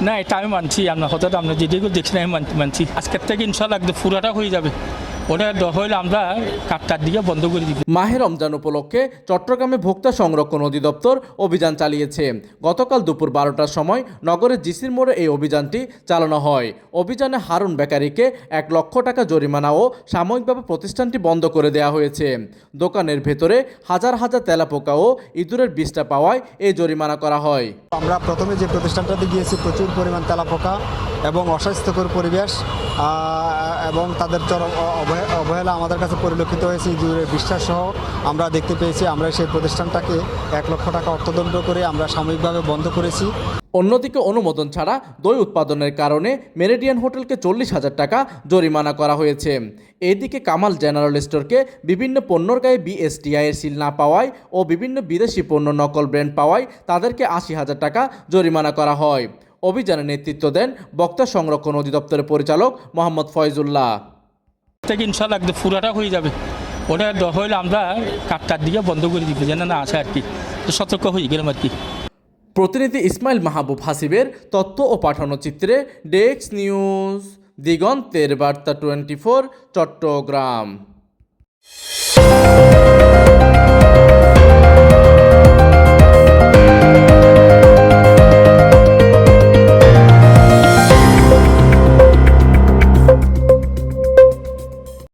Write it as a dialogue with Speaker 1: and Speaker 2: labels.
Speaker 1: না, এটা আমি মানছি, আপনার কথাটা আমরা যেদিকে দেখছি আমি মানছি। আজকের থেকে ইনশাল্লাহ একদম পুরাটা হয়ে যাবে। ওটা হইলে আমরা 4টার দিকে বন্ধ করে দিব।
Speaker 2: মাহে রমজান উপলক্ষে চট্টগ্রামে ভোক্তা সংরক্ষণ অধিদপ্তর অভিযান চালিয়েছে। গতকাল দুপুর 12টার সময় নগরের জিসির মোড়ে এই অভিযানটি চালানো হয়। অভিযানে হারুন বেকারিকে 1 লক্ষ টাকা জরিমানা ও সাময়িকভাবে প্রতিষ্ঠানটি বন্ধ করে দেওয়া হয়েছে। দোকানের ভেতরে হাজার হাজার তেলাপোকা ও ইঁদুরের বিষটা পাওয়ায় এই জরিমানা করা হয়।
Speaker 3: আমরা প্রথমে যে প্রতিষ্ঠানটাতে গিয়েছি প্রচুর পরিমাণ তেলাপোকা এবং অস্বাস্থ্যকর পরিবেশ এবং তাদের চরম অবহেলা আমাদের কাছে পরিলক্ষিত হয়েছে। ইঁদুরের বিশ্বাস সহ আমরা দেখতে পেয়েছি। আমরা সেই প্রতিষ্ঠানটাকে 1 লক্ষ টাকা অর্থদণ্ড করে আমরা সাময়িকভাবে বন্ধ করেছি।
Speaker 2: অন্যদিকে অনুমোদন ছাড়া দই উৎপাদনের কারণে মেরিডিয়ান হোটেলকে 40,000 টাকা জরিমানা করা হয়েছে। এদিকে কামাল জেনারেল স্টোরকে বিভিন্ন পণ্যর গায়ে বিএসটিআই এর সিল না পাওয়ায় ও বিভিন্ন বিদেশি পণ্য নকল ব্র্যান্ড পাওয়ায় তাদেরকে 80,000 টাকা জরিমানা করা হয়। অভিযানে নেতৃত্ব দেন ভোক্তা সংরক্ষণ অধিদপ্তরের পরিচালক মোহাম্মদ ফয়জুল্লাহ।
Speaker 1: থেকে ইনশাল্লাহ একদম পুরাটা হয়ে যাবে। ওটা হইলে আমরা 4টার দিকে বন্ধ করে দিব, যেন না আসে আর কি। তো সতর্ক হয়ে গেলাম আর কি।
Speaker 2: প্রতিনিধি ইসমাইল মাহবুব হাসিবের তথ্য ও পাঠানো চিত্রে ডেস্ক নিউজ, দিগন্তের বার্তা 24, চট্টগ্রাম।